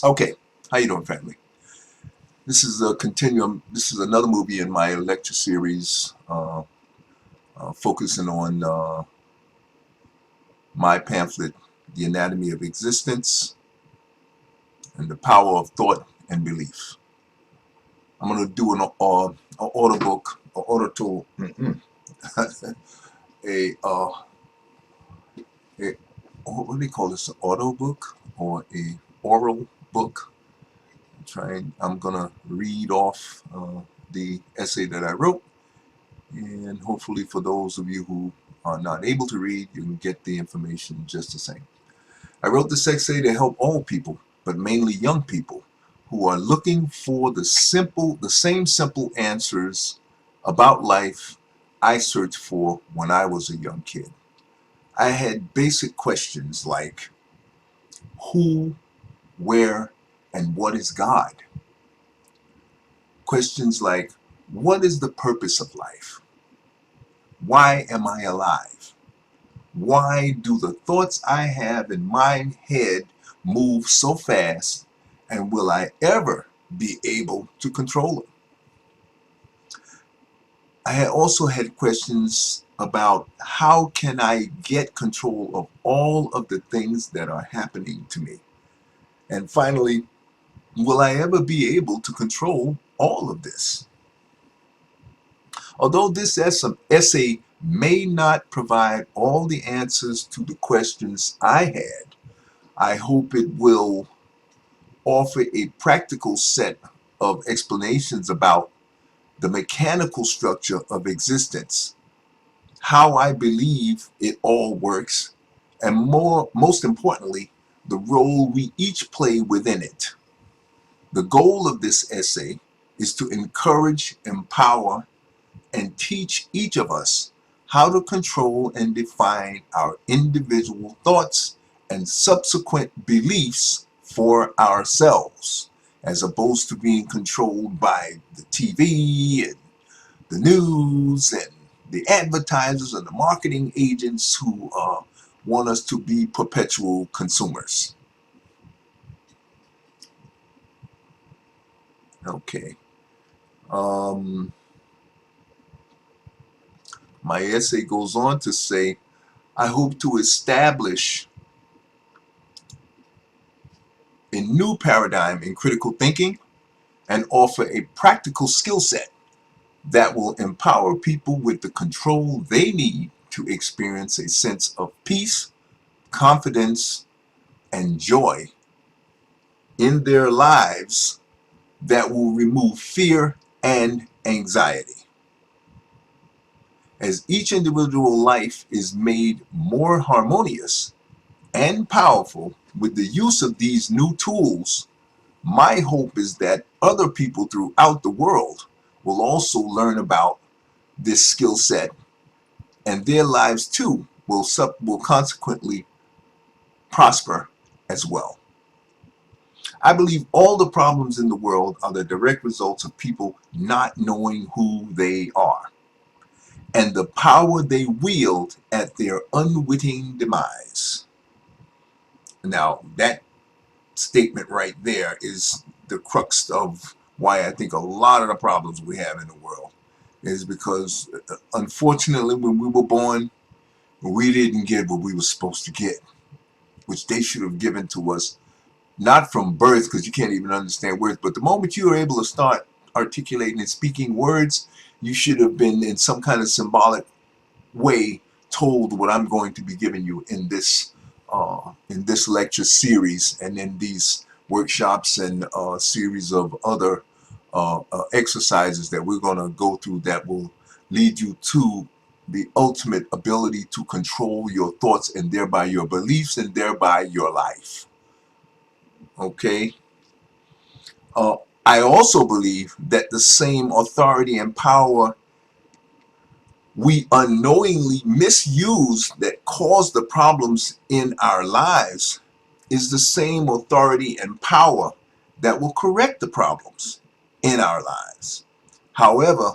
Okay, how you doing, family? This is a continuum. This is another movie in my lecture series, focusing on my pamphlet, "The Anatomy of Existence and the Power of Thought and Belief." I'm going to do an audio book, or auditor, a a what do they call this? An audio book or a oral book? I'm gonna read off the essay that I wrote. And hopefully for those of you who are not able to read, you can get the information just the same. I wrote this essay to help all people, but mainly young people, who are looking for the same simple answers about life I searched for when I was a young kid. I had basic questions like who, where, and what is God? Questions like, what is the purpose of life? Why am I alive? Why do the thoughts I have in my head move so fast, and will I ever be able to control them? I had also had questions about how can I get control of all of the things that are happening to me? And finally, will I ever be able to control all of this? Although this essay may not provide all the answers to the questions I had, I hope it will offer a practical set of explanations about the mechanical structure of existence, how I believe it all works, and most importantly, the role we each play within it. The goal of this essay is to encourage, empower, and teach each of us how to control and define our individual thoughts and subsequent beliefs for ourselves, as opposed to being controlled by the TV and the news and the advertisers and the marketing agents who want us to be perpetual consumers. Okay. Um, my essay goes on to say, I hope to establish a new paradigm in critical thinking and offer a practical skill set that will empower people with the control they need to experience a sense of peace, confidence, and joy in their lives that will remove fear and anxiety. As each individual life is made more harmonious and powerful with the use of these new tools, my hope is that other people throughout the world will also learn about this skill set, and their lives too will consequently prosper as well. I believe all the problems in the world are the direct results of people not knowing who they are and the power they wield at their unwitting demise. Now, that statement right there is the crux of why I think a lot of the problems we have in the world is because, unfortunately, when we were born, we didn't get what we were supposed to get, which they should have given to us, not from birth, because you can't even understand words, but the moment you were able to start articulating and speaking words, you should have been in some kind of symbolic way told what I'm going to be giving you in this lecture series and in these workshops and series of other exercises that we're going to go through that will lead you to the ultimate ability to control your thoughts and thereby your beliefs and thereby your life. Okay? Uh, I also believe that the same authority and power we unknowingly misuse that cause the problems in our lives is the same authority and power that will correct the problems in our lives. However,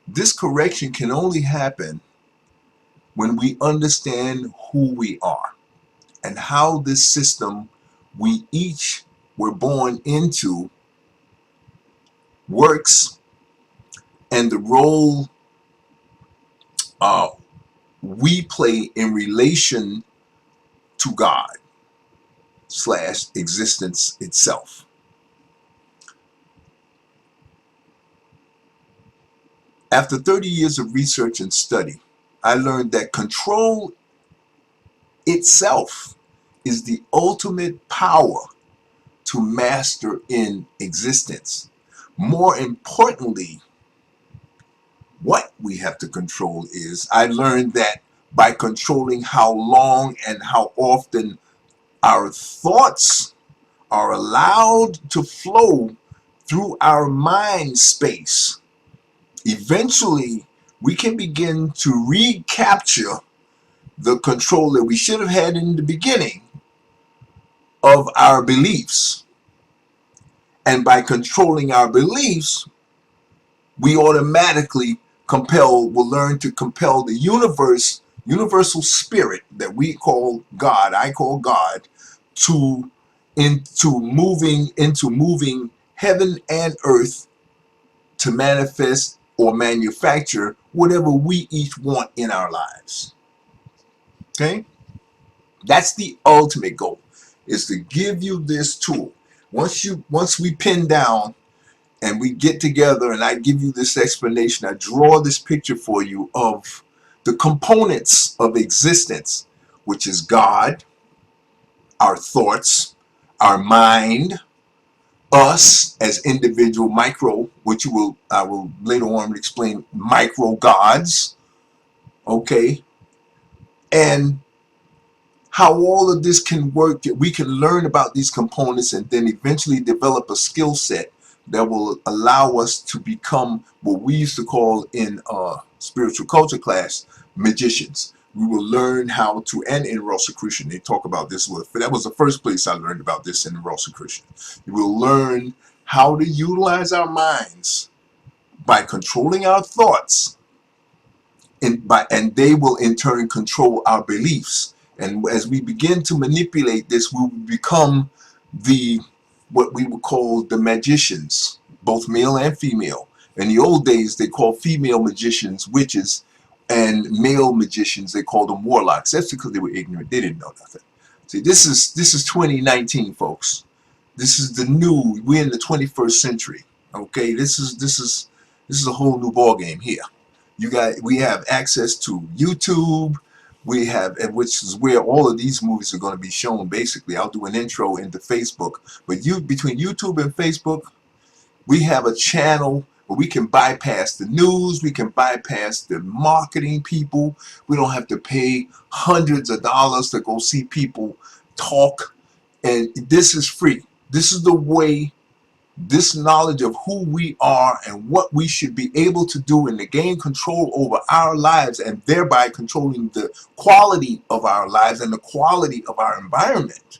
this correction can only happen when we understand who we are and how this system we each we're born into works and the role uh, we play in relation to God slash existence itself. After 30 years of research and study, I learned that control itself is the ultimate power to master in existence. More importantly, what we have to control is, I learned that by controlling how long and how often our thoughts are allowed to flow through our mind space, eventually we can begin to recapture the control that we should have had in the beginning of our beliefs. And by controlling our beliefs, we automatically will learn to compel the universal spirit that we call God, I call God, to moving heaven and earth to manifest or manufacture whatever we each want in our lives. Okay? That's the ultimate goal, is to give you this tool. Once we pin down and we get together and I give you this explanation, I draw this picture for you of the components of existence, which is God, our thoughts, our mind, us as individual micro, which I will later on explain, micro gods, okay, and how all of this can work. We can learn about these components and then eventually develop a skill set that will allow us to become what we used to call in spiritual culture class magicians. We will learn how to, and in Rosicrucian they talk about this. That was the first place I learned about this, in Rosicrucian. We will learn how to utilize our minds by controlling our thoughts, and they will in turn control our beliefs. And as we begin to manipulate this, we will become the what we would call the magicians, both male and female. In the old days, they called female magicians witches, and male magicians they called them warlocks. That's because they were ignorant; they didn't know nothing. See, this is 2019, folks. This is the new. We're in the 21st century. Okay, this is a whole new ball game here. We have access to YouTube. We have, which is where all of these movies are going to be shown. Basically, I'll do an intro into Facebook. But between YouTube and Facebook, we have a channel where we can bypass the news. We can bypass the marketing people. We don't have to pay hundreds of dollars to go see people talk. And this is free. This is the way. This knowledge of who we are and what we should be able to do, and to gain control over our lives, and thereby controlling the quality of our lives and the quality of our environment.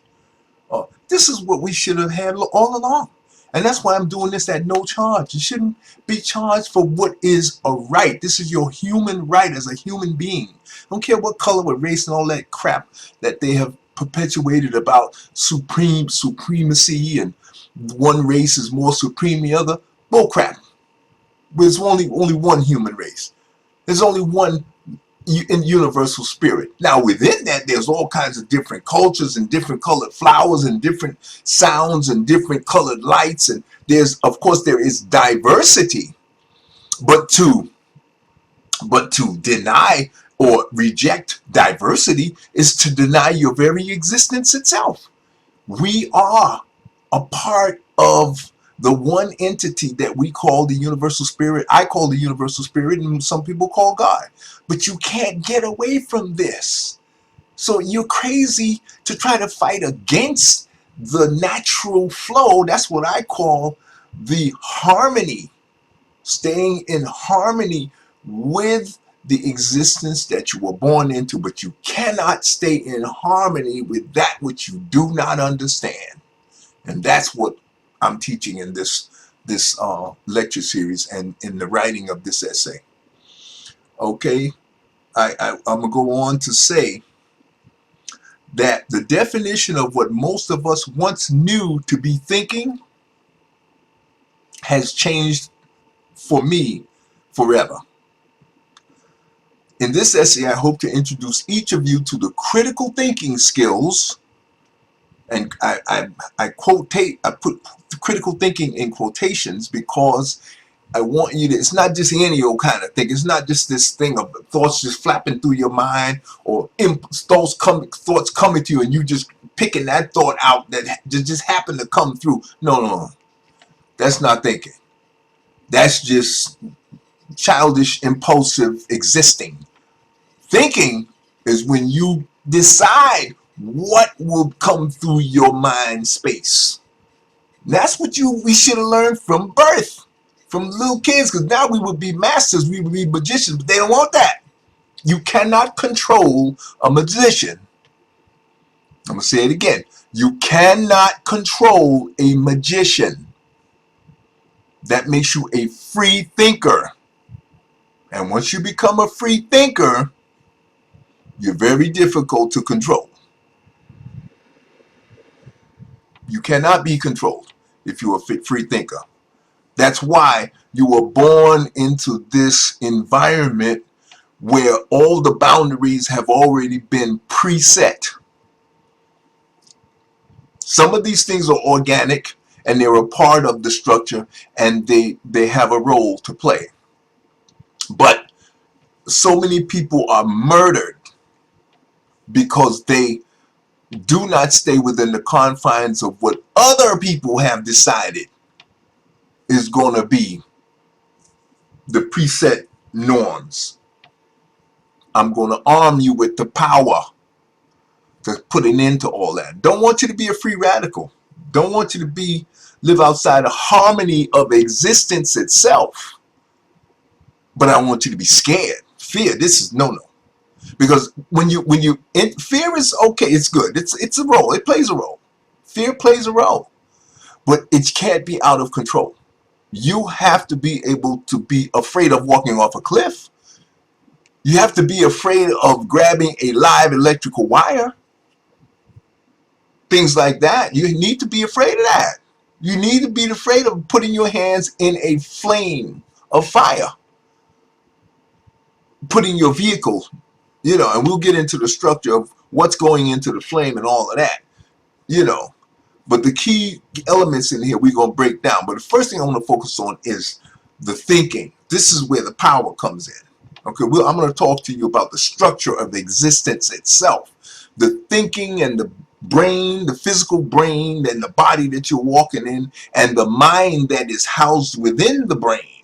This is what we should have had all along. And that's why I'm doing this at no charge. You shouldn't be charged for what is a right. This is your human right as a human being. I don't care what color or race and all that crap that they have perpetuated about supremacy and one race is more supreme than the other. Bull crap. There's only one human race. There's only one universal spirit. Now within that, there's all kinds of different cultures and different colored flowers and different sounds and different colored lights, and of course there is diversity. But to deny or reject diversity is to deny your very existence itself. We are a part of the one entity that we call the universal spirit. I call the universal spirit, and some people call God. But you can't get away from this. So you're crazy to try to fight against the natural flow. That's what I call the harmony, staying in harmony with the existence that you were born into. But you cannot stay in harmony with that which you do not understand. And that's what I'm teaching in this lecture series and in the writing of this essay. Okay, I'm gonna go on to say that the definition of what most of us once knew to be thinking has changed for me forever. In this essay, I hope to introduce each of you to the critical thinking skills, and I quotate, I put critical thinking in quotations because I want you to, it's not just any old kind of thing. It's not just this thing of thoughts just flapping through your mind, or thoughts coming to you and you just picking that thought out that just happened to come through. No, no, no. That's not thinking. That's just childish, impulsive existing. Thinking is when you decide what will come through your mind space. That's what we should have learned from birth, from little kids, because now we would be masters, we would be magicians, but they don't want that. You cannot control a magician. I'm going to say it again. You cannot control a magician. That makes you a free thinker. And once you become a free thinker, you're very difficult to control. You cannot be controlled if you're a free thinker. That's why you were born into this environment where all the boundaries have already been preset. Some of these things are organic and they're a part of the structure, and they have a role to play. But so many people are murdered because they do not stay within the confines of what other people have decided is going to be the preset norms. I'm going to arm you with the power to put an end to all that. Don't want you to be a free radical. Don't want you to live outside the harmony of existence itself. But I want you to be scared. Fear, this is no. Because fear is okay, it's good. It's a role. It plays a role. Fear plays a role. But it can't be out of control. You have to be able to be afraid of walking off a cliff. You have to be afraid of grabbing a live electrical wire. Things like that. You need to be afraid of that. You need to be afraid of putting your hands in a flame of fire. Putting your vehicle, and we'll get into the structure of what's going into the flame and all of that, But the key elements in here we're going to break down. But the first thing I want to focus on is the thinking. This is where the power comes in. Okay, I'm going to talk to you about the structure of the existence itself. The thinking and the brain, the physical brain and the body that you're walking in, and the mind that is housed within the brain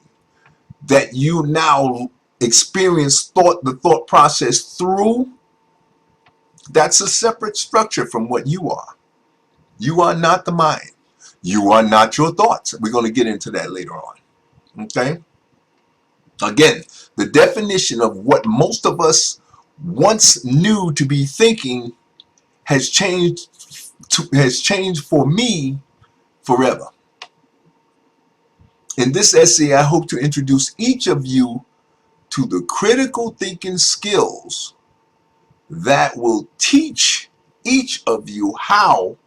that you now experience the thought process through. That's a separate structure from what you are. You are not the mind. You are not your thoughts. We're going to get into that later on. Okay? Again, the definition of what most of us once knew to be thinking has changed for me forever. In this essay, I hope to introduce each of you to the critical thinking skills that will teach each of you how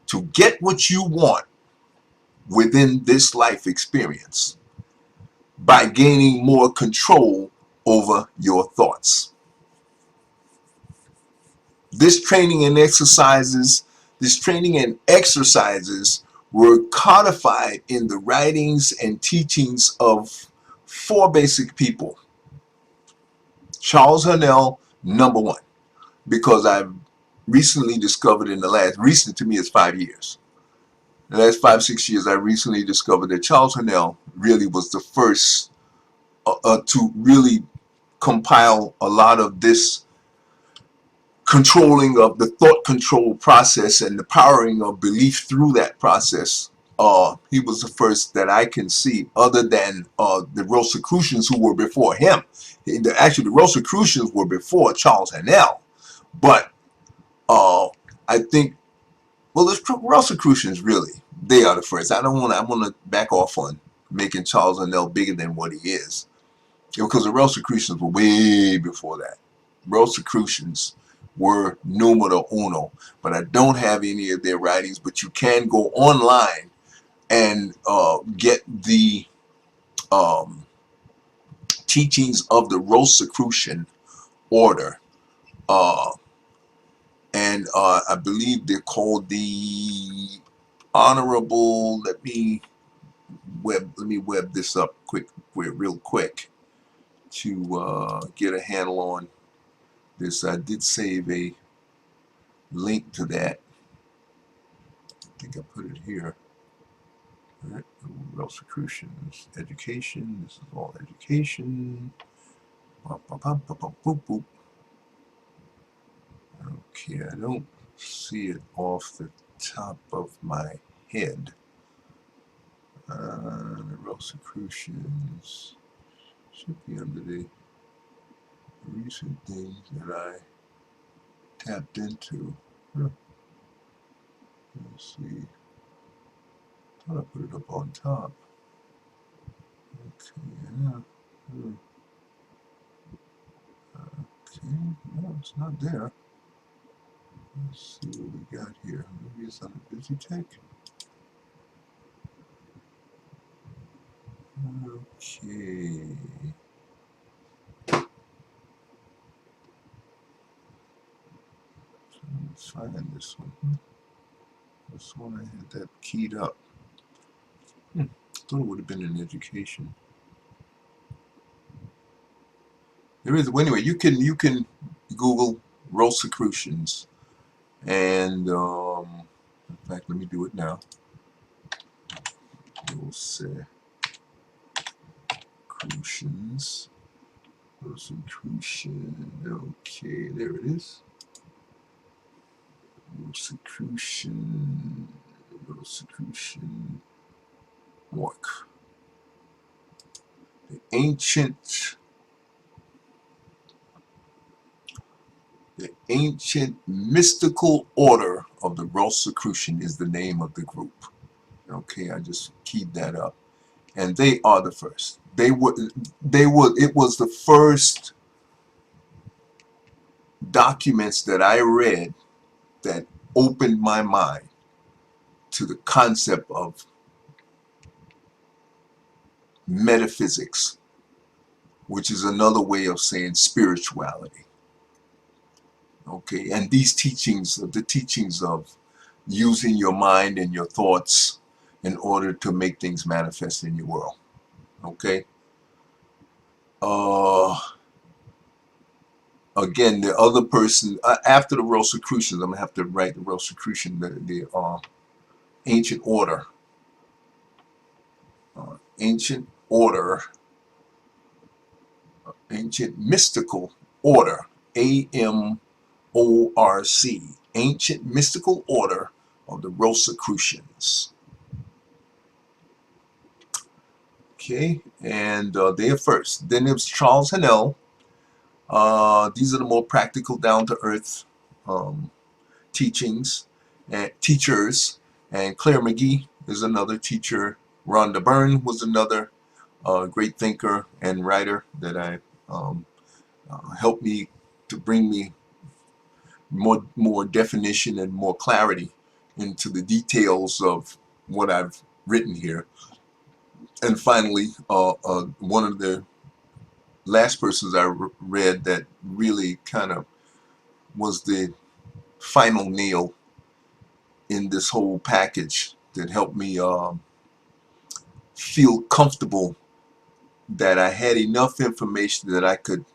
to get what you want within this life experience by gaining more control over your thoughts. This training and exercises were codified in the writings and teachings of four basic people. Charles Hurnell, number one, because I've recently discovered recent to me is 5 years. In the last 5-6 years, I recently discovered that Charles Hurnell really was the first to really compile a lot of this controlling of the thought control process and the powering of belief through that process. He was the first that I can see, other than the Rosicrucians who were before him. Actually, the Rosicrucians were before Charles Hurnell, but I think, well, the Rosicrucians really, they are the first. I want to back off on making Charles Hurnell bigger than what he is, because the Rosicrucians were way before that. Rosicrucians were numero uno. But I don't have any of their writings, but you can go online and get the um, teachings of the Rosicrucian order. Uh, and I believe they're called the Honorable, let me web this up real quick to get a handle on this. I did save a link to that. I think I put it here. All right. Rosicrucians, education. This is all education. Boop, boop. Okay, I don't see it off the top of my head. The Rosicrucians should be under the recent things that I tapped into. Huh. Let's see. Thought I put it up on top. Okay, yeah. Okay, no, it's not there. Let's see what we got here. Maybe it's under Busy Tech. Okay. So let's find this one. This one I had that keyed up. Thought it would have been in education. There is, well, anyway, you can Google Rosicrucians, and in fact, let me do it now. Rosicrucians, Rosicrucian. Okay, there it is. Rosicrucian, Rosicrucian work. The ancient mystical order of the Rosicrucian is the name of the group. Okay, I just keyed that up. And they are the first. It was the first documents that I read that opened my mind to the concept of metaphysics, which is another way of saying spirituality. Okay, and these teachings, the teachings of using your mind and your thoughts in order to make things manifest in your world. Okay. Again, the other person after the Rosicrucians, I'm gonna have to write the Rosicrucian, the ancient order, ancient order, ancient mystical order, AMORC, ancient mystical order of the Rosicrucians. Okay, and they are first. Then there's Charles Hannell. These are the more practical, down-to-earth teachings and teachers. And Claire McGee is another teacher. Rhonda Byrne was another great thinker and writer that I helped me to bring me more definition and more clarity into the details of what I've written here. And finally, one of the last persons I read that really kind of was the final nail in this whole package that helped me feel comfortable that I had enough information that I could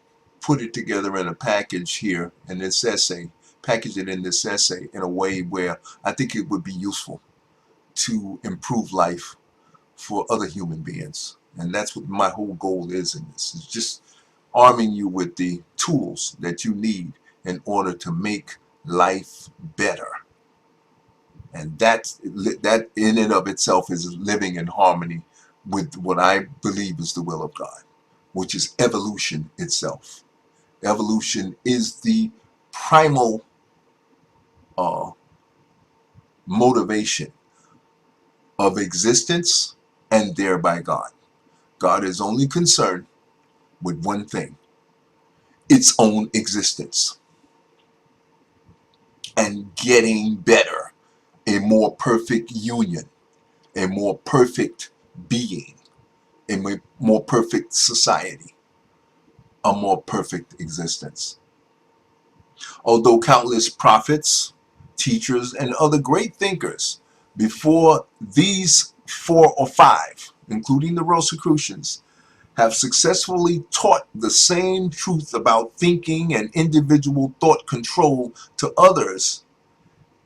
put it together in a package here in this essay, package it in this essay in a way where I think it would be useful to improve life for other human beings. And that's what my whole goal is in this, is just arming you with the tools that you need in order to make life better. And that in and of itself is living in harmony with what I believe is the will of God, which is evolution itself. Evolution is the primal uh, motivation of existence and thereby God. God is only concerned with one thing, its own existence. and getting better, a more perfect union, a more perfect being, a more perfect society, a more perfect existence. Although countless prophets, teachers, and other great thinkers before these four or five, including the Rosicrucians, have successfully taught the same truth about thinking and individual thought control to others,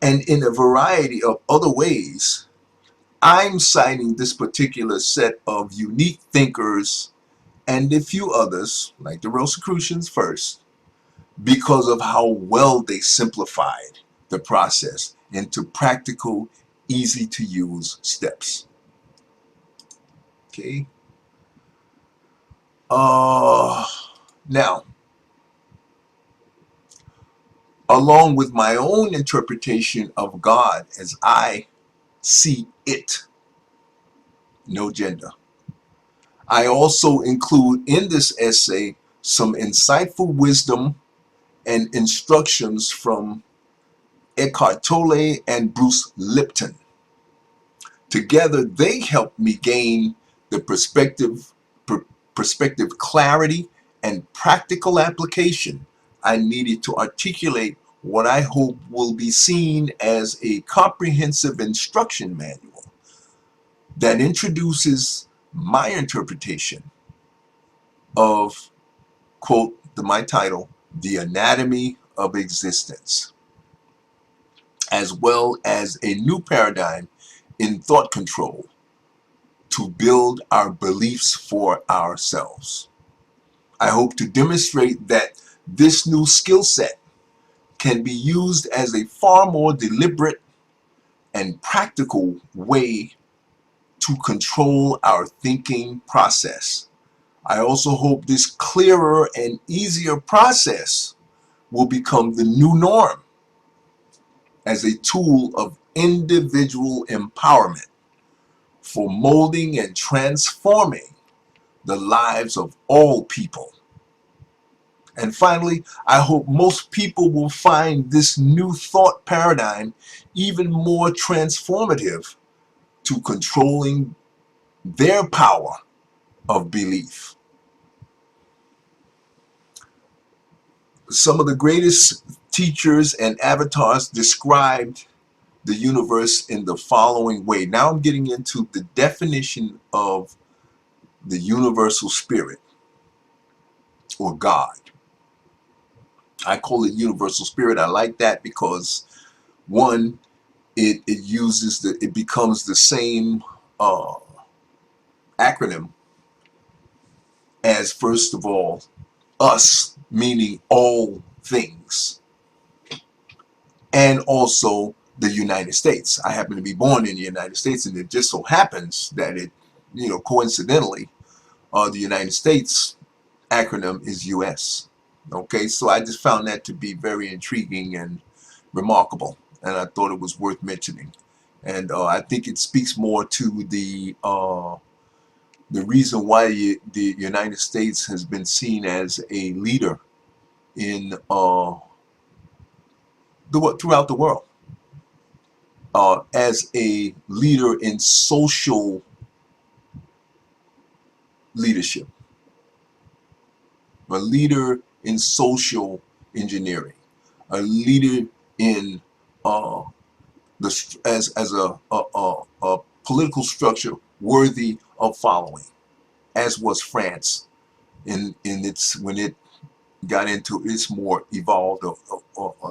and in a variety of other ways, I'm citing this particular set of unique thinkers and a few others, like the Rosicrucians first, because of how well they simplified the process into practical, easy to use steps. Okay. Now, along with my own interpretation of God as I see it, no gender, I also include in this essay some insightful wisdom and instructions from Eckhart Tolle and Bruce Lipton. Together, they helped me gain the perspective clarity and practical application I needed to articulate what I hope will be seen as a comprehensive instruction manual that introduces my interpretation of, quote, my title, The Anatomy of Existence, as well as a new paradigm in thought control to build our beliefs for ourselves. I hope to demonstrate that this new skill set can be used as a far more deliberate and practical way to control our thinking process. I also hope this clearer and easier process will become the new norm as a tool of individual empowerment for molding and transforming the lives of all people. And finally, I hope most people will find this new thought paradigm even more transformative to controlling their power of belief. Some of the greatest teachers and avatars described the universe in the following way. Now I'm getting into the definition of the universal spirit or God. I call it universal spirit. I like that because one, it becomes the same uh, acronym as, first of all, us, meaning all things, and also the United States. I happen to be born in the United States, and it just so happens that coincidentally, the United States acronym is US. Okay, so I just found that to be very intriguing and remarkable, and I thought it was worth mentioning. And I think it speaks more to the reason why the United States has been seen as a leader in throughout the world, as a leader in social leadership, a leader in social engineering, a leader in uh, as a political structure worthy of following, as was France in its when it got into its more evolved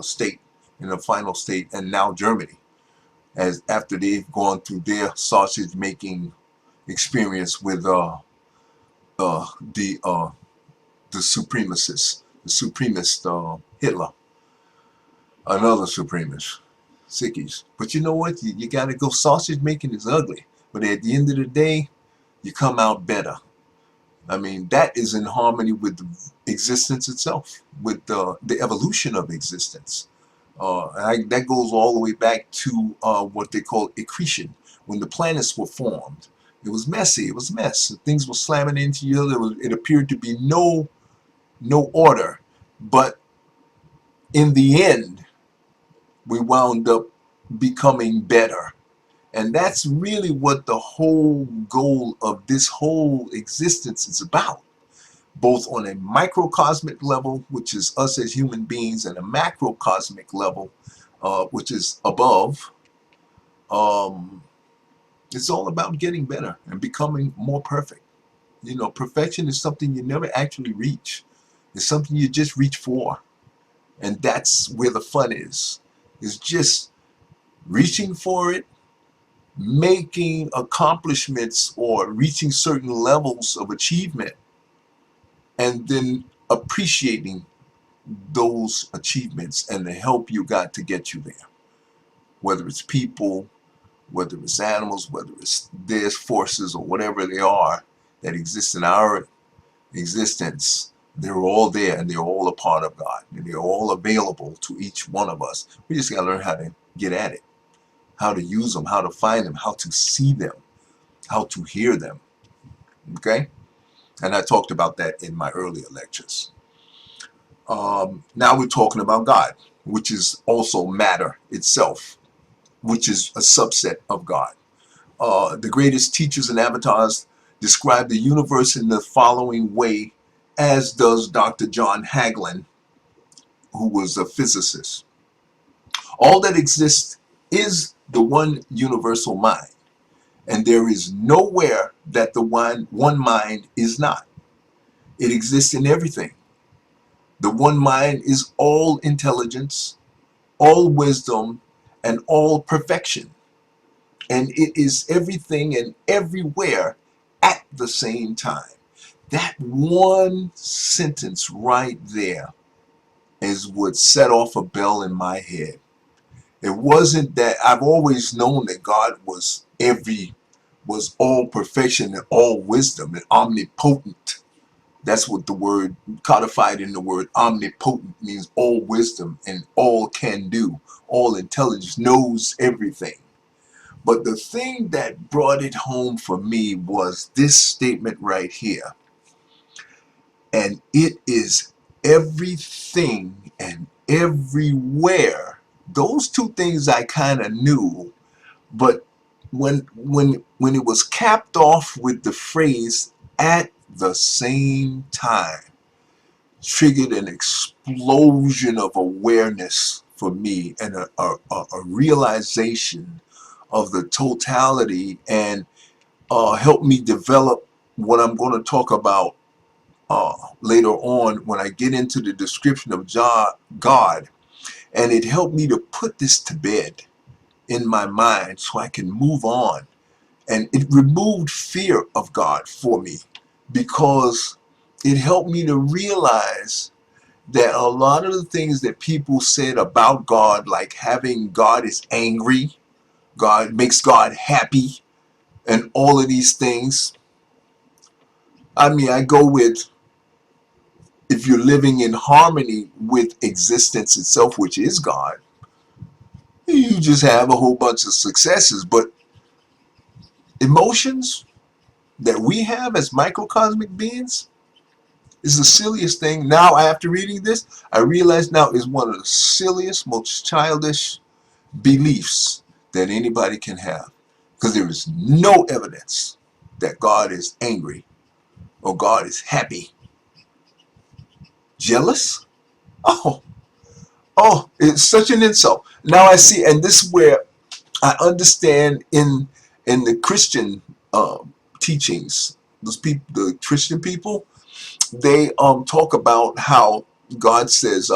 state, in the final state, and now Germany, as after they've gone through their sausage making experience with uh, the uh, the supremacist Hitler, another supremacist, sickies. But you know what? You got to go. Sausage making is ugly, but at the end of the day, you come out better. I mean, that is in harmony with existence itself, with the evolution of existence. That goes all the way back to what they call accretion. When the planets were formed, it was messy. It was a mess. Things were slamming into each other. It appeared to be no order. But in the end, we wound up becoming better. And that's really what the whole goal of this whole existence is about, both on a microcosmic level, which is us as human beings, and a macrocosmic level, which is above. Um, it's all about getting better and becoming more perfect. You know, perfection is something you never actually reach. It's something you just reach for. And that's where the fun is. It's just reaching for it, making accomplishments or reaching certain levels of achievement, and then appreciating those achievements and the help you got to get you there. Whether it's people, whether it's animals, whether it's their forces or whatever they are that exist in our existence, they're all there and they're all a part of God. And they're all available to each one of us. We just got to learn how to get at it, how to use them, how to find them, how to see them, how to hear them. Okay? And I talked about that in my earlier lectures. Now we're talking about God, which is also matter itself, which is a subset of God. The greatest teachers and avatars describe the universe in the following way, as does Dr. John Hagelin, who was a physicist. All that exists is the one universal mind, and there is nowhere that the one mind is not. It exists in everything. The one mind is all intelligence, all wisdom, and all perfection. And it is everything and everywhere at the same time. That one sentence right there is what set off a bell in my head. It wasn't that I've always known that God was all perfection and all wisdom and omnipotent. That's what the word codified in the word omnipotent means: all wisdom and all can do, all intelligence, knows everything. But the thing that brought it home for me was this statement right here. And it is everything and everywhere. Those two things I kind of knew, but when it was capped off with the phrase "at the same time," triggered an explosion of awareness for me, and a realization of the totality, and helped me develop what I'm going to talk about later on when I get into the description of God. And it helped me to put this to bed in my mind so I can move on. And it removed fear of God for me, because it helped me to realize that a lot of the things that people said about God, like having God is angry, God makes God happy, and all of these things, I mean, I go with, if you're living in harmony with existence itself, which is God, you just have a whole bunch of successes. But emotions that we have as microcosmic beings is the silliest thing. Now, after reading this, I realize now is one of the silliest, most childish beliefs that anybody can have. Because there is no evidence that God is angry or God is happy. Jealous? Oh, oh, it's such an insult. Now I see, and this is where I understand in the Christian teachings, those people, the Christian people, they talk about how God says,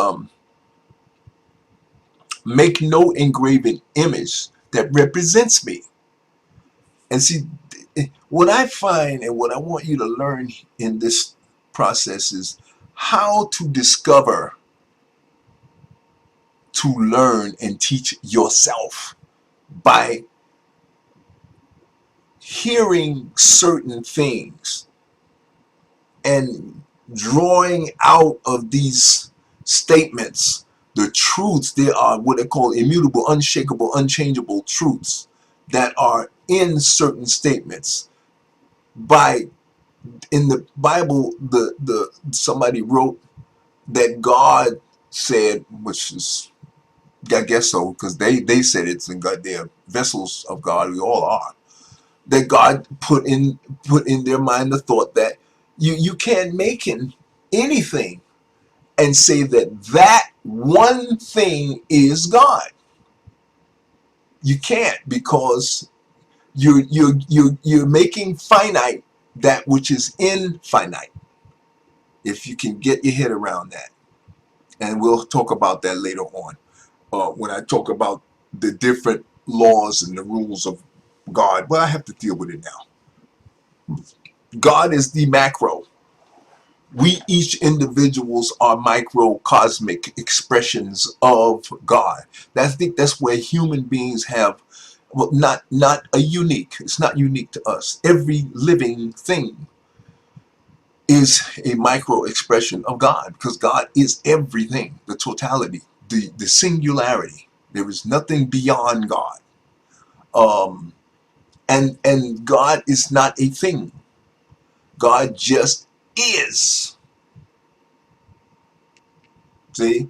make no engraven image that represents me. And see, what I find and what I want you to learn in this process is how to discover, to learn, and teach yourself by hearing certain things and drawing out of these statements the truths. They are what they call immutable, unshakable, unchangeable truths that are in certain statements. By in the Bible, the somebody wrote that God said, which is I guess so, because they said it's in God. They're vessels of God. We all are. That God put in their mind the thought that you can't make anything and say that that one thing is God. You can't, because you're making finite that which is infinite. If you can get your head around that, and we'll talk about that later on, when I talk about the different laws and the rules of God. But I have to deal with it now. God is the macro. We each individuals are microcosmic expressions of God. I think that's where human beings have, well, not a unique. It's not unique to us. Every living thing is a micro expression of God, because God is everything, the totality, the singularity. There is nothing beyond God. Um, and God is not a thing. God just is. See?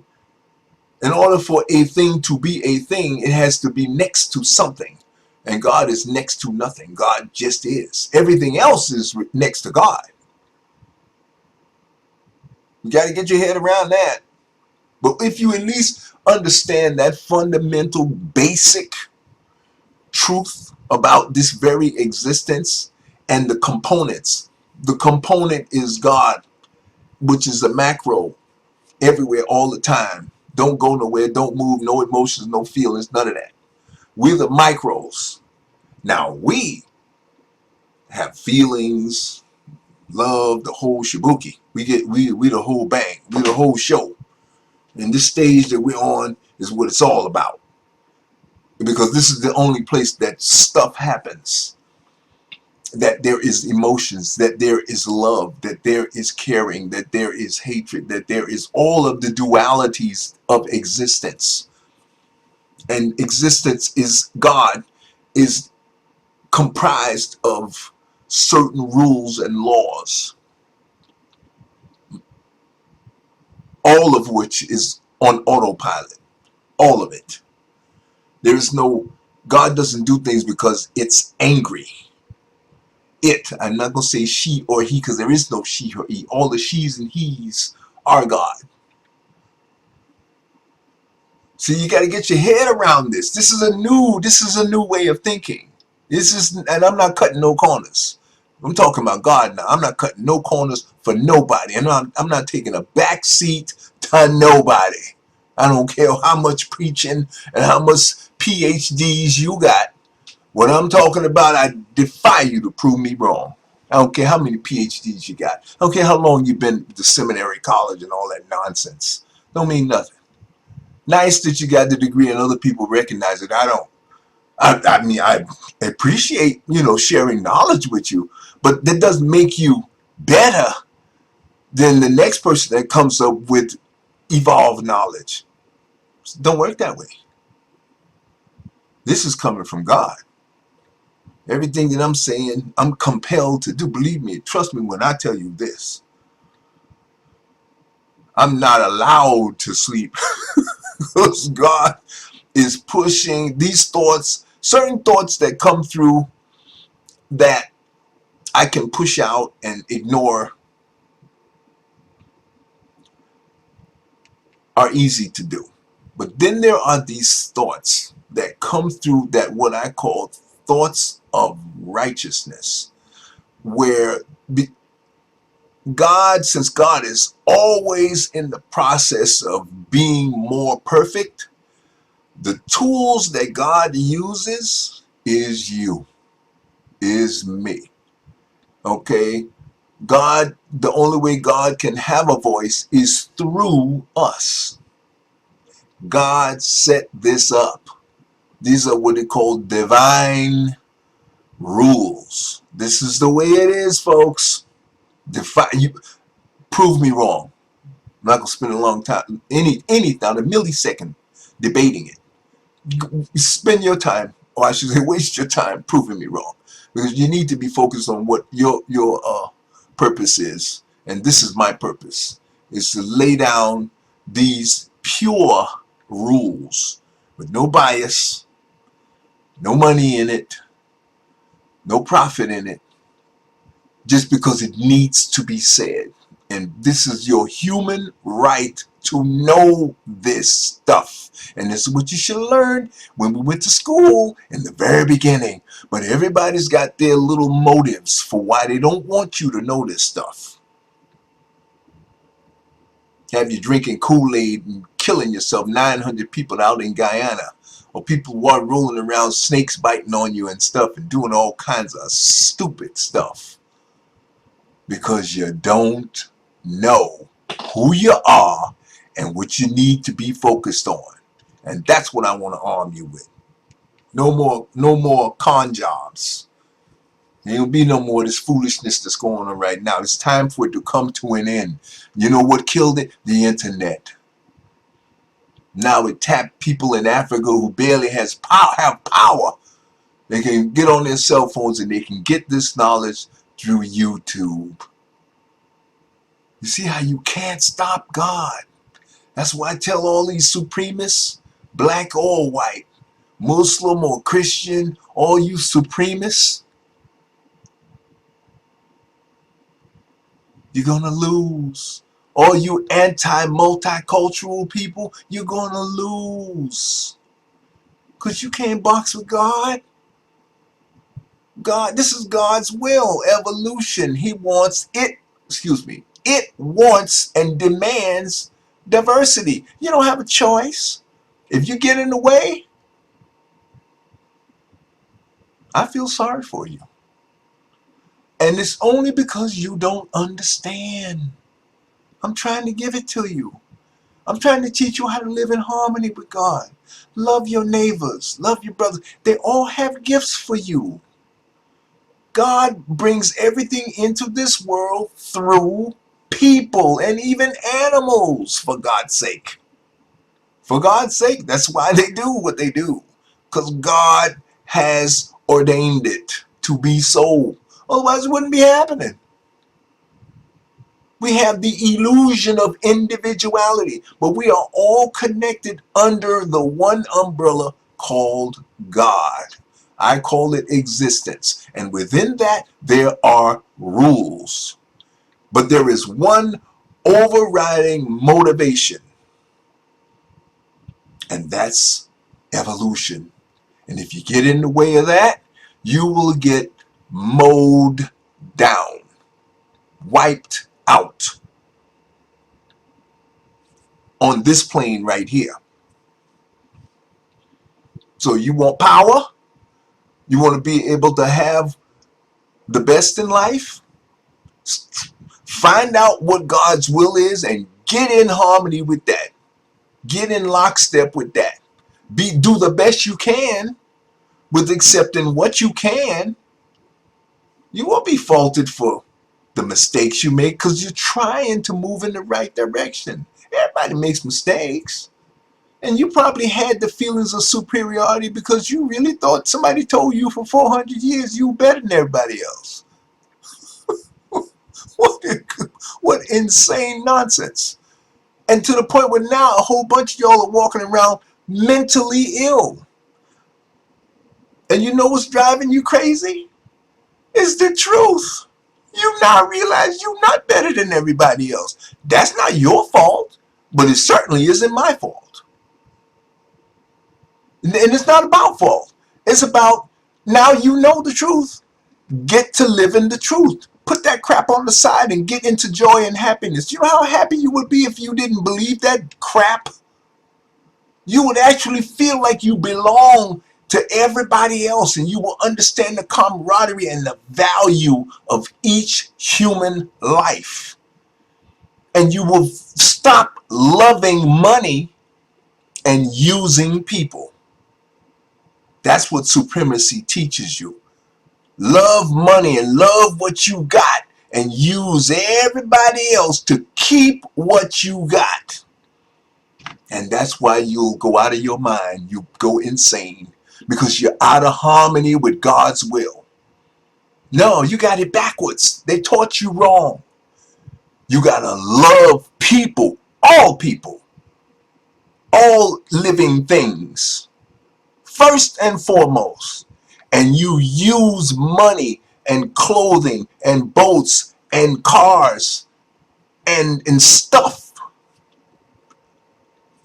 In order for a thing to be a thing, it has to be next to something. And God is next to nothing. God just is. Everything else is next to God. You got to get your head around that. But if you at least understand that fundamental, basic truth about this very existence and the component is God, which is the macro, everywhere, all the time. Don't go nowhere, don't move, no emotions, no feelings, none of that. We're the micros. Now we have feelings, love, the whole shibuki. We the whole bang. We the whole show. And this stage that we're on is what it's all about. Because this is the only place that stuff happens. That there is emotions, that there is love, that there is caring, that there is hatred, that there is all of the dualities of existence. And existence is God, is comprised of certain rules and laws, all of which is on autopilot. All of it. There is no, God doesn't do things because it's angry. I'm not going to say she or he, because there is no she or he. All the she's and he's are God. So you got to get your head around this. This is a new way of thinking. This is, and I'm not cutting no corners. I'm talking about God now. I'm not cutting no corners for nobody. And I'm not taking a back seat to nobody. I don't care how much preaching and how much PhDs you got. What I'm talking about, I defy you to prove me wrong. I don't care how many PhDs you got. I don't care how long you've been to seminary, college, and all that nonsense. Don't mean nothing. Nice that you got the degree and other people recognize it. I don't. I mean, I appreciate, sharing knowledge with you, but that doesn't make you better than the next person that comes up with evolved knowledge. It don't work that way. This is coming from God. Everything that I'm saying, I'm compelled to do. Believe me, trust me when I tell you this. I'm not allowed to sleep because God is pushing these thoughts, certain thoughts that come through that I can push out and ignore are easy to do. But then there are these thoughts that come through, that what I call thoughts of righteousness, where God, since God is always in the process of being more perfect, the tools that God uses is you, is me. Okay? God, the only way God can have a voice is through us. God set this up. These are what they call divine rules. This is the way it is, folks. You prove me wrong. I'm not gonna spend a long time, not a millisecond, debating it. Spend your time, or I should say, waste your time proving me wrong, because you need to be focused on what your purpose is, and this is my purpose: is to lay down these pure. rules with no bias, no money in it, no profit in it, just because it needs to be said. And this is your human right to know this stuff. And this is what you should learn when we went to school in the very beginning. But everybody's got their little motives for why they don't want you to know this stuff. Have you drinking Kool-Aid and killing yourself, 900 people out in Guyana. Or people who are rolling around, snakes biting on you and stuff and doing all kinds of stupid stuff. Because you don't know who you are and what you need to be focused on. And that's what I want to arm you with. No more con jobs. There will be no more of this foolishness that's going on right now. It's time for it to come to an end. You know what killed it? The internet. Now it tapped people in Africa who barely have power. They can get on their cell phones and they can get this knowledge through YouTube. You see how you can't stop God. That's why I tell all these supremacists, black or white, Muslim or Christian, all you supremacists, you're gonna lose. All you anti-multicultural people, you're gonna lose. Because you can't box with God. God, this is God's will, evolution. He wants it, it wants and demands diversity. You don't have a choice. If you get in the way, I feel sorry for you. And it's only because you don't understand. I'm trying to give it to you. I'm trying to teach you how to live in harmony with God. Love your neighbors. Love your brothers. They all have gifts for you. God brings everything into this world through people and even animals, for God's sake. For God's sake, that's why they do what they do. Because God has ordained it to be so. Otherwise, it wouldn't be happening. We have the illusion of individuality, but we are all connected under the one umbrella called God. I call it existence. And within that, there are rules. But there is one overriding motivation, and that's evolution. And if you get in the way of that, you will get mowed down, wiped out on this plane right here. So you want power? You want to be able to have the best in life? Find out what God's will is and get in harmony with that. Get in lockstep with that. Do the best you can with accepting what you can. You won't be faulted for the mistakes you make because you're trying to move in the right direction. Everybody makes mistakes. And you probably had the feelings of superiority because you really thought somebody told you for 400 years you were better than everybody else. What, what insane nonsense. And to the point where now a whole bunch of y'all are walking around mentally ill. And you know what's driving you crazy? It's the truth. You now realize you're not better than everybody else. That's not your fault, but it certainly isn't my fault. And it's not about fault. It's about now you know the truth. Get to live in the truth. Put that crap on the side and get into joy and happiness. You know how happy you would be if you didn't believe that crap? You would actually feel like you belong to everybody else, and you will understand the camaraderie and the value of each human life. And you will stop loving money and using people. That's what supremacy teaches you. Love money and love what you got and use everybody else to keep what you got. And that's why you'll go out of your mind. You go insane because you're out of harmony with God's will. No, you got it backwards. They taught you wrong. You got to love people, all all living things first and foremost, and you use money and clothing and boats and cars and stuff,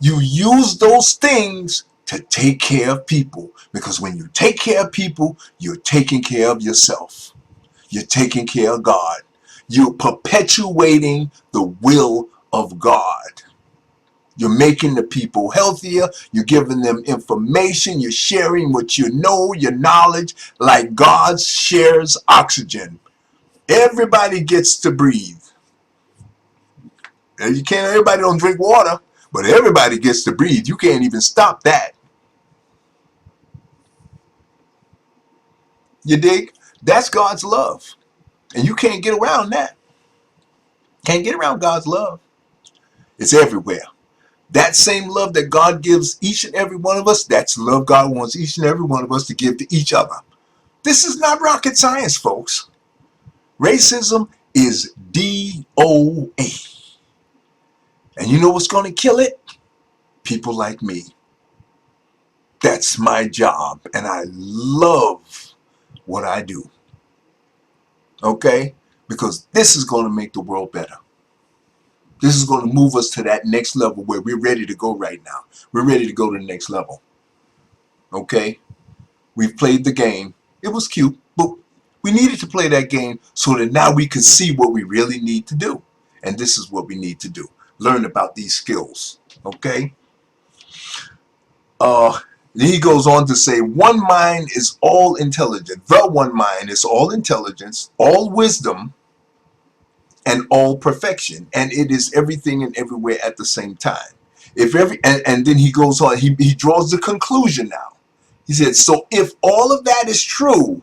you use those things to take care of people, because when you take care of people, you're taking care of yourself. You're taking care of God. You're perpetuating the will of God. You're making the people healthier. You're giving them information. You're sharing what you know, your knowledge, like God shares oxygen. Everybody gets to breathe. And you can't, everybody don't drink water, but everybody gets to breathe. You can't even stop that. You dig? That's God's love. And you can't get around that. Can't get around God's love. It's everywhere. That same love that God gives each and every one of us, that's the love God wants each and every one of us to give to each other. This is not rocket science, folks. Racism is DOA. And you know what's going to kill it? People like me. That's my job. And I love what I do. Okay? Because this is going to make the world better. This is going to move us to that next level where we're ready to go right now. We're ready to go to the next level. Okay? We've played the game. It was cute, but we needed to play that game so that now we could see what we really need to do. And this is what we need to do. Learn about these skills. Okay? Then he goes on to say, one mind is all intelligent. The one mind is all intelligence, all wisdom, and all perfection. And it is everything and everywhere at the same time. If every and then he goes on, he draws the conclusion now. He said, so if all of that is true,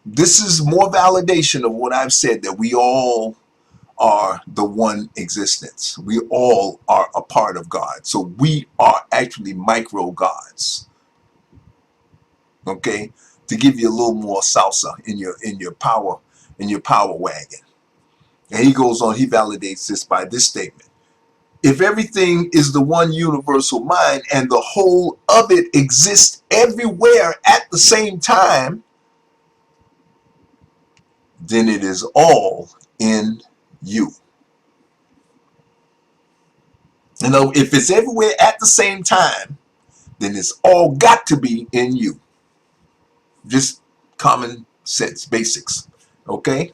this is more validation of what I've said, that we all are the one existence. We all are a part of God. So we are actually micro gods. Okay? To give you a little more salsa in your power wagon. And he goes on, he validates this by this statement. If everything is the one universal mind and the whole of it exists everywhere at the same time, then it is all in you. You know, if it's everywhere at the same time, then it's all got to be in you. Just common sense, basics. Okay?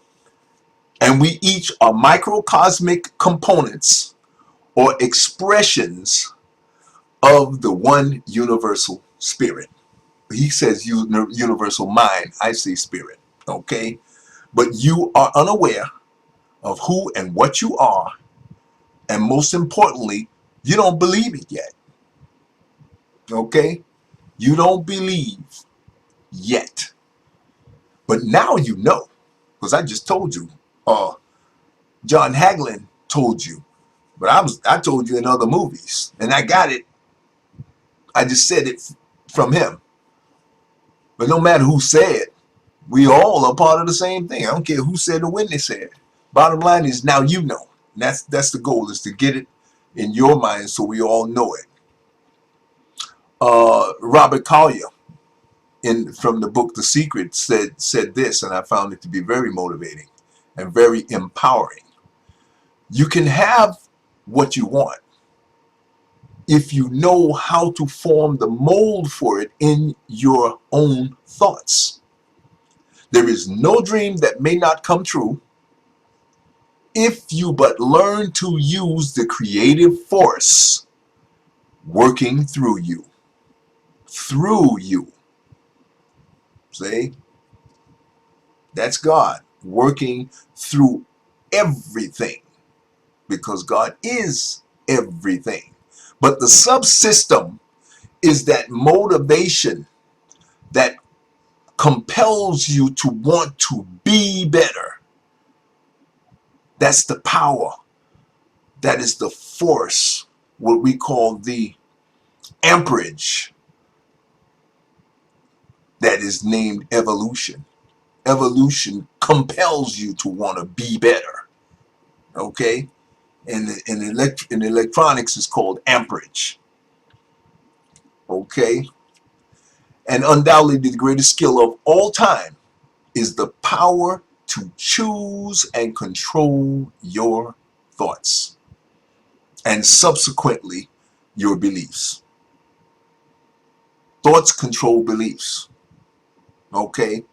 And we each are microcosmic components or expressions of the one universal spirit. He says universal mind, I say spirit. Okay? But you are unaware of who and what you are, and most importantly, you don't believe it yet. Okay? You don't believe yet. But now you know, because I just told you. John Hagelin told you, but I told you in other movies, and I got it. I just said it from him. But no matter who said, we all are part of the same thing. I don't care who said or when they said it. Bottom line is now you know. And that's the goal, is to get it in your mind so we all know it. Robert Collier, from the book The Secret, said this, and I found it to be very motivating and very empowering. You can have what you want if you know how to form the mold for it in your own thoughts. There is no dream that may not come true if you but learn to use the creative force working through you. Through you. See? That's God working through everything, because God is everything. But the subsystem is that motivation that compels you to want to be better. That's the power. That is the force, what we call the amperage, that is named evolution. Evolution compels you to want to be better. Okay? And in electronics is called amperage. Okay? And undoubtedly the greatest skill of all time is the power to choose and control your thoughts and subsequently your beliefs. Thoughts control beliefs. Okay?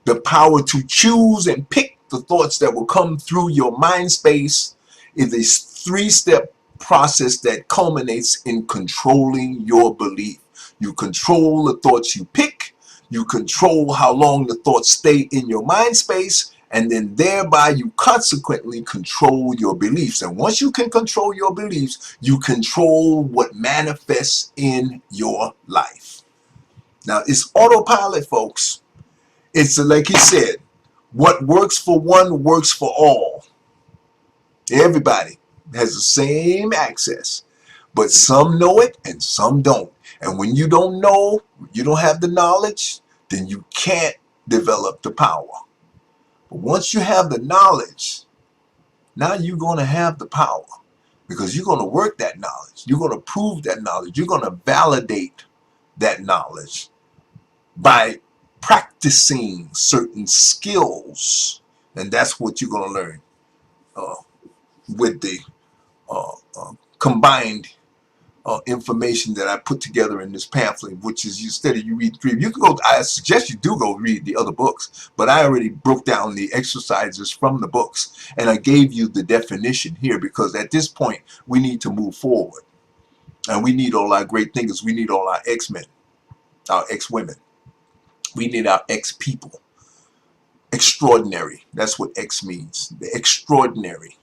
The power to choose and pick the thoughts that will come through your mind space is a three-step process that culminates in controlling your belief. You control the thoughts you pick, you control how long the thoughts stay in your mind space, and then thereby you consequently control your beliefs. And once you can control your beliefs, you control what manifests in your life. Now, it's autopilot, folks. It's like he said, what works for one works for all. Everybody has the same access, but some know it and some don't. And when you don't know, you don't have the knowledge, then you can't develop the power. But once you have the knowledge, now you're going to have the power because you're going to work that knowledge. You're going to prove that knowledge. You're going to validate that knowledge by practicing certain skills, and that's what you're going to learn uh, with the combined information that I put together in this pamphlet, which is instead of you read three, you can go. I suggest you do go read the other books, but I already broke down the exercises from the books, and I gave you the definition here because at this point we need to move forward, and we need all our great thinkers. We need all our X-men, our X-women. We need our X-people. Extraordinary. That's what X means. The extraordinary.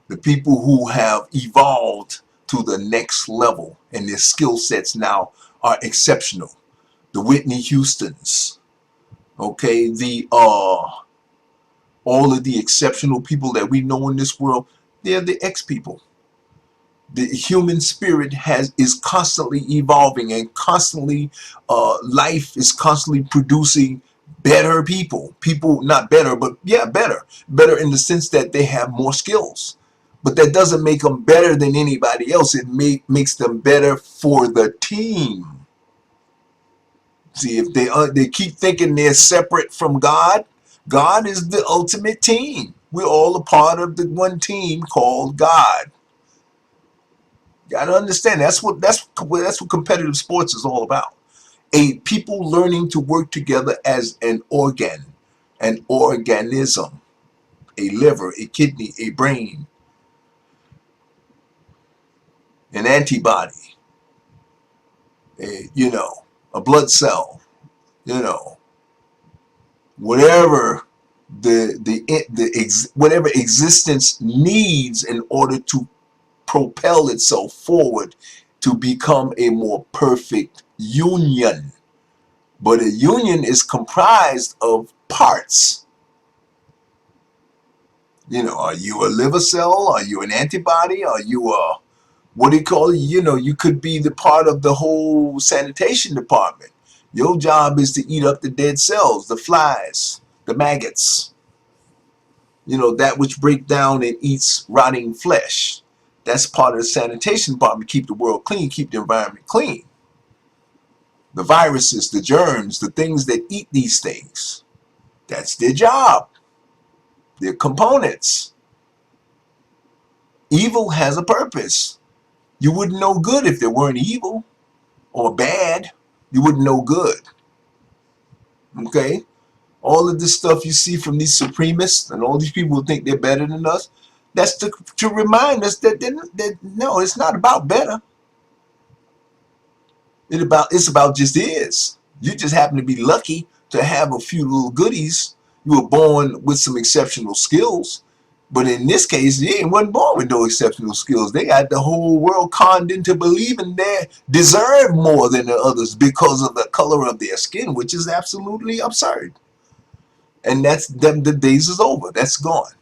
The people who have evolved to the next level and their skill sets now are exceptional. The Whitney Houstons, okay, the all of the exceptional people that we know in this world, they're the X people. The human spirit is constantly evolving and constantly life is constantly producing better people not better but yeah better in the sense that they have more skills, but that doesn't make them better than anybody else. It makes them better for the team. See, if they keep thinking they're separate from God, God is the ultimate team. We're all a part of the one team called God. Gotta understand that's what competitive sports is all about. A people learning to work together as an organ, an organism, a liver, a kidney, a brain, an antibody, a blood cell, you know, whatever whatever existence needs in order to propel itself forward to become a more perfect union. But a union is comprised of parts. Are you a liver cell? Are you an antibody? Are you a, what do you call it? You could be the part of the whole sanitation department. Your job is to eat up the dead cells, the flies, the maggots, that which break down and eats rotting flesh. That's part of the sanitation department. Keep the world clean, keep the environment clean. The viruses, the germs, the things that eat these things, that's their job. They're components. Evil has a purpose. You wouldn't know good if there weren't evil or bad. You wouldn't know good. Okay? All of this stuff you see from these supremists and all these people who think they're better than us, that's to remind us that no, it's not about better. It's about just is. You just happen to be lucky to have a few little goodies. You were born with some exceptional skills. But in this case, they wasn't born with no exceptional skills. They got the whole world conned into believing they deserve more than the others because of the color of their skin, which is absolutely absurd. And that's them. The days is over. That's gone.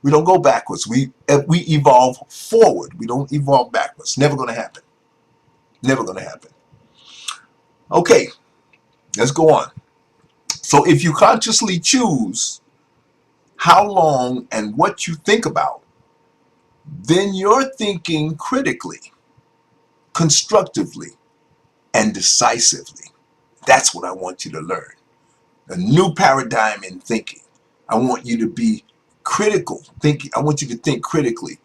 We don't go backwards. We evolve forward. We don't evolve backwards. Never going to happen. Never going to happen. Okay, let's go on. So if you consciously choose how long and what you think about, then you're thinking critically, constructively, and decisively. That's what I want you to learn. A new paradigm in thinking. I want you to be critical thinking. I want you to think critically,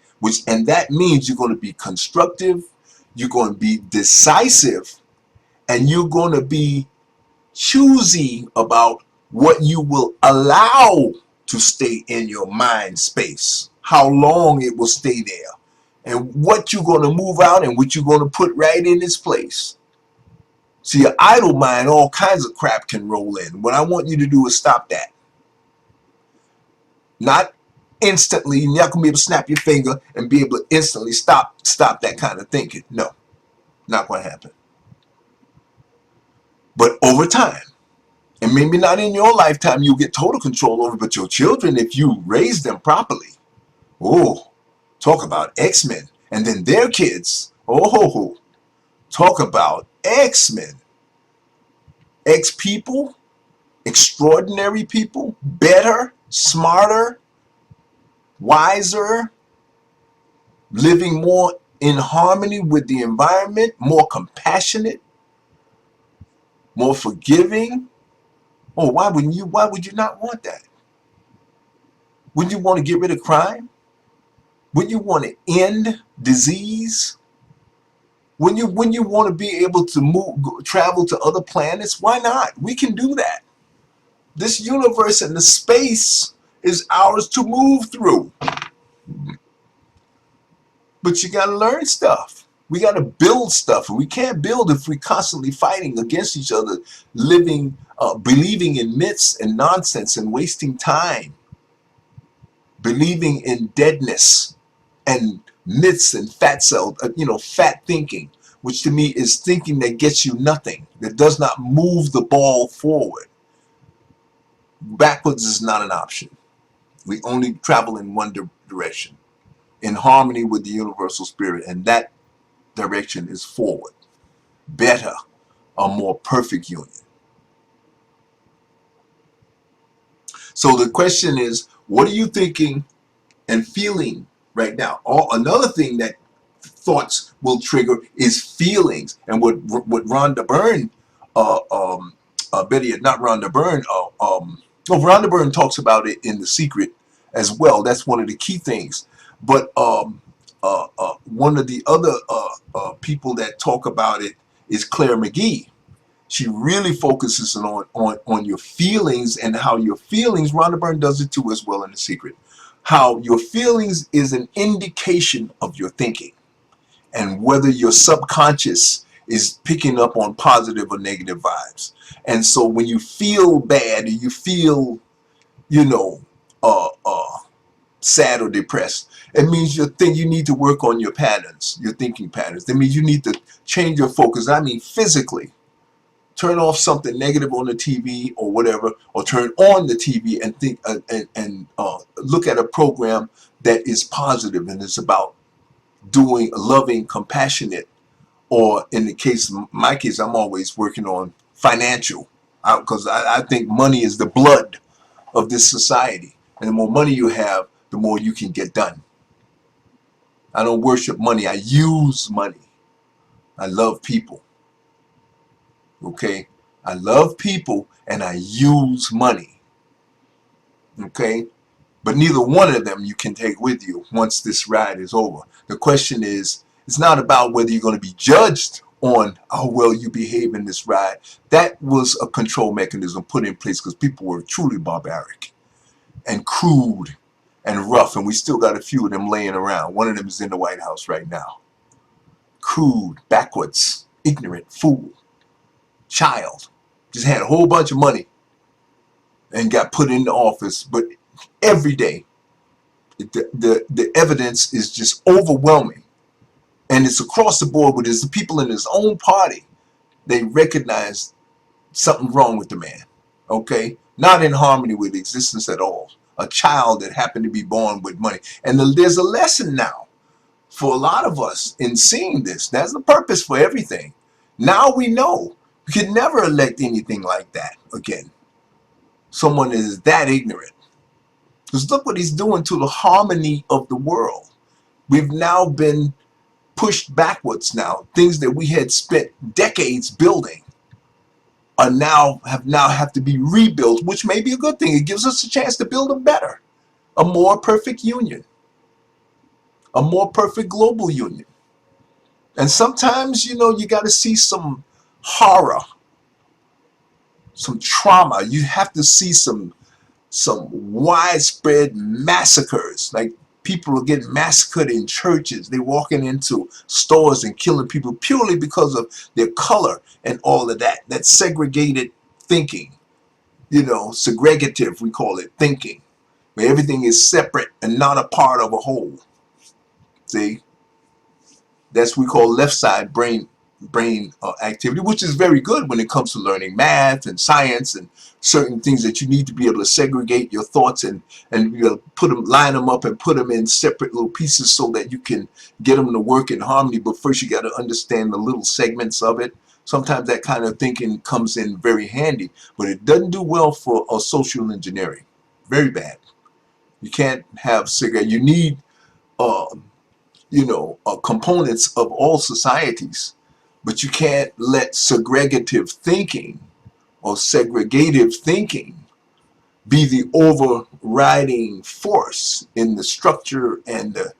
and that means you're going to be constructive, you're going to be decisive, and you're going to be choosy about what you will allow to stay in your mind space, how long it will stay there, and what you're going to move out and what you're going to put right in its place. See, an idle mind, all kinds of crap can roll in. What I want you to do is stop that. Not instantly. You're not going to be able to snap your finger and be able to instantly stop that kind of thinking. No, not going to happen. But over time, and maybe not in your lifetime, you'll get total control over, but your children, if you raise them properly, oh, talk about X-Men. And then their kids, oh, talk about X-Men. X-people, extraordinary people, better, smarter, wiser, living more in harmony with the environment, more compassionate, more forgiving. Oh, why would you not want that? Wouldn't you want to get rid of crime? Wouldn't you want to end disease? When you want to be able to travel to other planets? Why not? We can do that. This universe and the space is ours to move through. But you got to learn stuff. We got to build stuff, and we can't build if we're constantly fighting against each other, living, believing in myths and nonsense and wasting time, believing in deadness and myths and fat thinking, which to me is thinking that gets you nothing, that does not move the ball forward. Backwards is not an option. We only travel in one direction, in harmony with the universal spirit, and that direction is forward. Better, a more perfect union. So the question is, what are you thinking and feeling right now? Another thing that thoughts will trigger is feelings. And what Rhonda Byrne, Betty, not Rhonda Byrne, Rhonda Byrne talks about it in The Secret as well. That's one of the key things. But one of the other people that talk about it is Claire McGee. She really focuses on your feelings and how your feelings, Rhonda Byrne does it too as well in The Secret, how your feelings is an indication of your thinking and whether your subconscious is picking up on positive or negative vibes. And so when you feel bad, you feel, you know, sad or depressed, it means you need to work on your patterns, your thinking patterns. That means you need to change your focus. I mean, physically. Turn off something negative on the TV or whatever, or turn on the TV and think and look at a program that is positive and is about doing, loving, compassionate, or in the case, my case, I'm always working on financial, because I think money is the blood of this society, and the more money you have, the more you can get done. I don't worship money. I use money. I love people. Okay? I love people and I use money. Okay? But neither one of them you can take with you once this ride is over. The question is, it's not about whether you're going to be judged on how well you behave in this ride. That was a control mechanism put in place because people were truly barbaric and crude and rough, and we still got a few of them laying around. One of them is in the White House right now. Crude, backwards, ignorant, fool, child. Just had a whole bunch of money and got put into office, but every day the evidence is just overwhelming, and it's across the board. With the people in his own party, they recognize something wrong with the man. Okay, not in harmony with existence at all. A child that happened to be born with money, and there's a lesson now for a lot of us in seeing this. That's the purpose for everything. Now we know we could never elect anything like that again. Someone is that ignorant. Because look what he's doing to the harmony of the world. We've now been pushed backwards now. Things that we had spent decades building are now have to be rebuilt, which may be a good thing. It gives us a chance to build a better, a more perfect union, a more perfect global union. And sometimes, you got to see some horror, some trauma. You have to see some widespread massacres. Like, people are getting massacred in churches. They're walking into stores and killing people purely because of their color and all of that. That segregated thinking, segregative, we call it, thinking, where everything is separate and not a part of a whole. See? That's what we call left side brain activity, which is very good when it comes to learning math and science and certain things that you need to be able to segregate your thoughts and put them, line them up and put them in separate little pieces so that you can get them to work in harmony. But first you got to understand the little segments of it. Sometimes that kind of thinking comes in very handy, but it doesn't do well for social engineering. Very bad. You can't have cigarette. You need uh, components of all societies, but you can't let segregative thinking or segregative thinking be the overriding force in the structure and the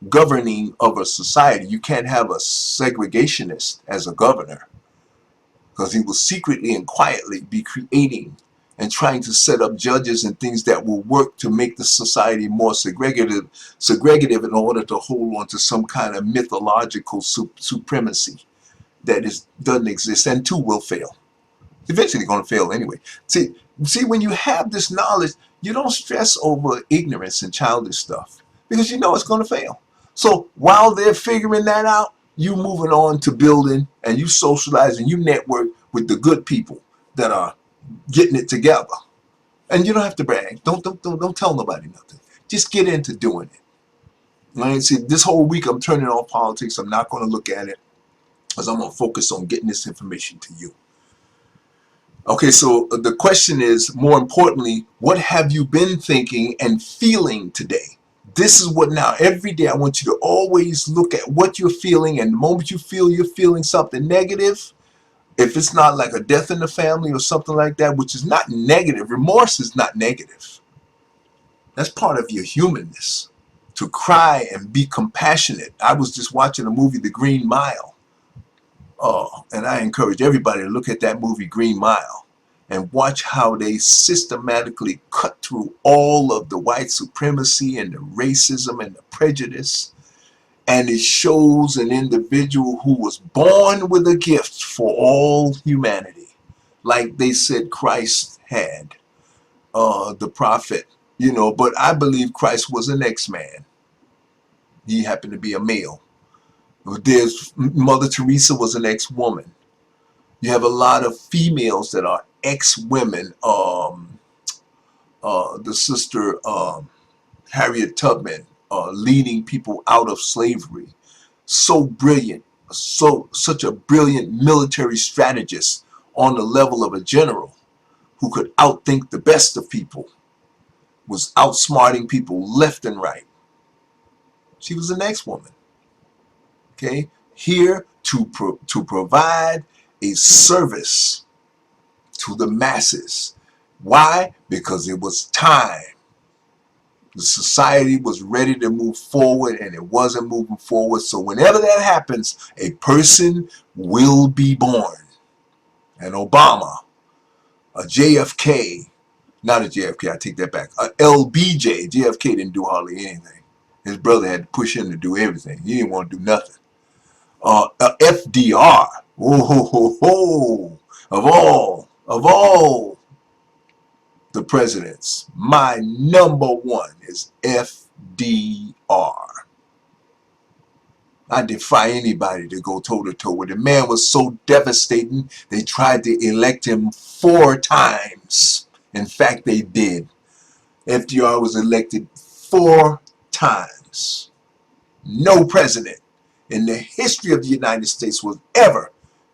governing of a society. You can't have a segregationist as a governor, because he will secretly and quietly be creating and trying to set up judges and things that will work to make the society more segregative in order to hold on to some kind of mythological supremacy that doesn't exist, and too will fail. Eventually going to fail anyway. See, when you have this knowledge, you don't stress over ignorance and childish stuff, because you know it's going to fail. So while they're figuring that out, you moving on to building, and you socialize and you network with the good people that are getting it together. And you don't have to brag. Don't tell nobody nothing. Just get into doing it. Right? See, this whole week I'm turning off politics. I'm not going to look at it, because I'm going to focus on getting this information to you. Okay, so the question is, more importantly, what have you been thinking and feeling today? This is what now, every day I want you to always look at what you're feeling, and the moment you feel you're feeling something negative, if it's not like a death in the family or something like that, which is not negative, remorse is not negative. That's part of your humanness, to cry and be compassionate. I was just watching a movie, The Green Mile, and I encourage everybody to look at that movie, Green Mile, and watch how they systematically cut through all of the white supremacy and the racism and the prejudice. And it shows an individual who was born with a gift for all humanity, like they said Christ had, the prophet, but I believe Christ was an ex-man. He happened to be a male. There's Mother Teresa was an ex-woman. You have a lot of females that are ex-women. The sister Harriet Tubman, leading people out of slavery. So brilliant, such a brilliant military strategist on the level of a general who could outthink the best of people, was outsmarting people left and right. She was an ex-woman. Okay, here to provide a service to the masses. Why? Because it was time. The society was ready to move forward, and it wasn't moving forward. So whenever that happens, a person will be born. An Obama, a JFK, not a JFK, I take that back, a LBJ. JFK didn't do hardly anything. His brother had to push him to do everything. He didn't want to do nothing. FDR, oh, ho, ho, ho. Of all the presidents, my number one is FDR. I defy anybody to go toe to toe with him. The man was so devastating, they tried to elect him 4 times. In fact, they did. FDR was elected 4 times. No president in the history of the United States was ever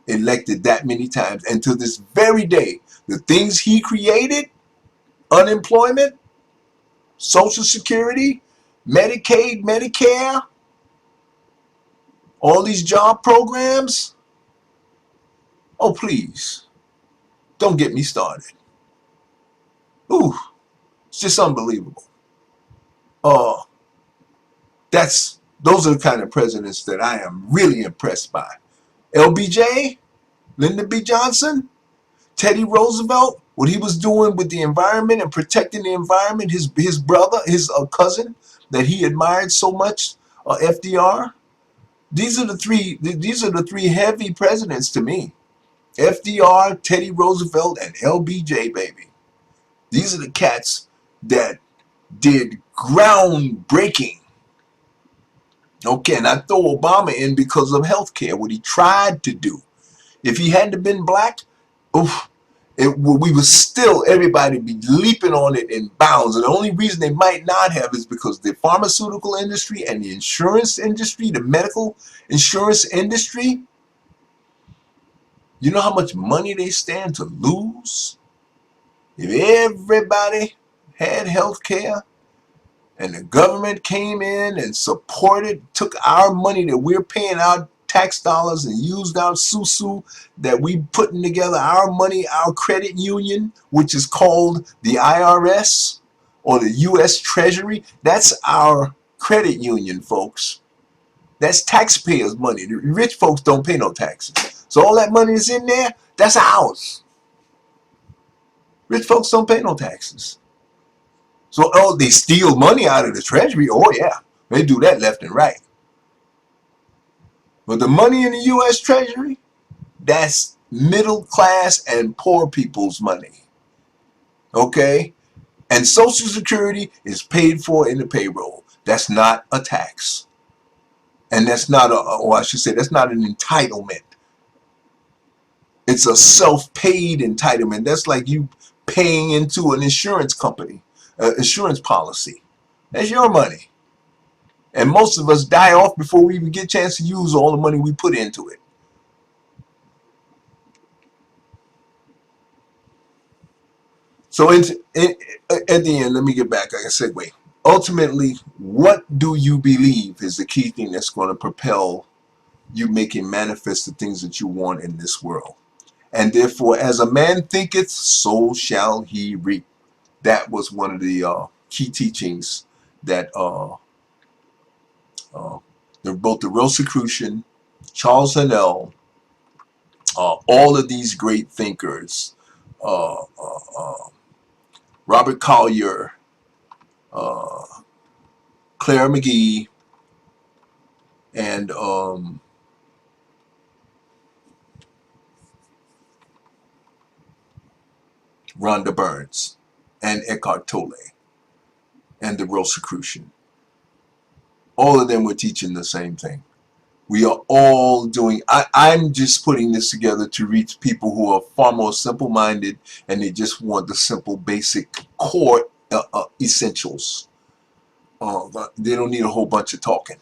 elected that many times. And to this very day, the things he created, unemployment, Social Security, Medicaid, Medicare, All these job programs, oh please, don't get me started. Ooh, it's just unbelievable. Uh, those are the kind of presidents that I am really impressed by. LBJ, Lyndon B. Johnson, Teddy Roosevelt, what he was doing with the environment and protecting the environment, his brother, his cousin that he admired so much, FDR. These are the three heavy presidents to me. FDR, Teddy Roosevelt, and LBJ, baby. These are the cats that did groundbreaking. Okay, and I throw Obama in because of healthcare, what he tried to do. If he hadn't been black, oof, we would still, everybody be leaping on it in bounds. And the only reason they might not have is because the pharmaceutical industry and the insurance industry, the medical insurance industry, you know how much money they stand to lose? If everybody had health care and the government came in and supported, took our money that we're paying our tax dollars and used our susu that we putting together, our money, our credit union, which is called the IRS or the U.S. Treasury, that's our credit union, folks. That's taxpayers' money. The rich folks don't pay no taxes. So all that money is in there, that's ours. Rich folks don't pay no taxes. So, oh, they steal money out of the treasury. Oh, yeah. They do that left and right. But the money in the U.S. Treasury, that's middle class and poor people's money. Okay? And Social Security is paid for in the payroll. That's not a tax. And that's not or I should say, that's not an entitlement. It's a self-paid entitlement. That's like you paying into an insurance company, insurance policy. That's your money. And most of us die off before we even get a chance to use all the money we put into it. So at the end, let me get back. I can segue. Ultimately, what do you believe is the key thing that's going to propel you making manifest the things that you want in this world? And therefore, as a man thinketh, so shall he reap. That was one of the key teachings that uh, both the Rosicrucian, Charles Hannell, all of these great thinkers, uh, uh, uh, Robert Collier, uh, Claire McGee, and Rhonda Burns, and Eckhart Tolle, and the Rosicrucian. All of them were teaching the same thing. We are all doing, I'm just putting this together to reach people who are far more simple-minded and they just want the simple, basic, core essentials. They don't need a whole bunch of talking.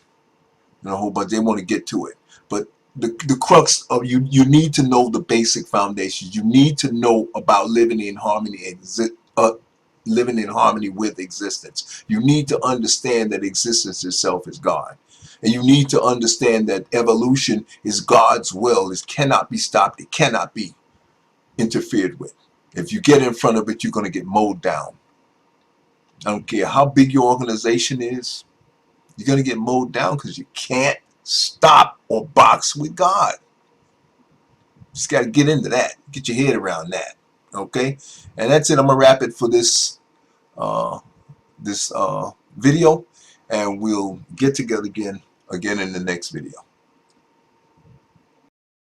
And a whole bunch, they want to get to it. But the crux of you need to know the basic foundations. You need to know about living in harmony, living in harmony with existence. You need to understand that existence itself is God. And you need to understand that evolution is God's will. It cannot be stopped. It cannot be interfered with. If you get in front of it, you're going to get mowed down. I don't care how big your organization is. You're going to get mowed down because you can't stop or box with God. Just got to get into that. Get your head around that. Okay? And that's it. I'm going to wrap it for this uh, video. And we'll get together again in the next video.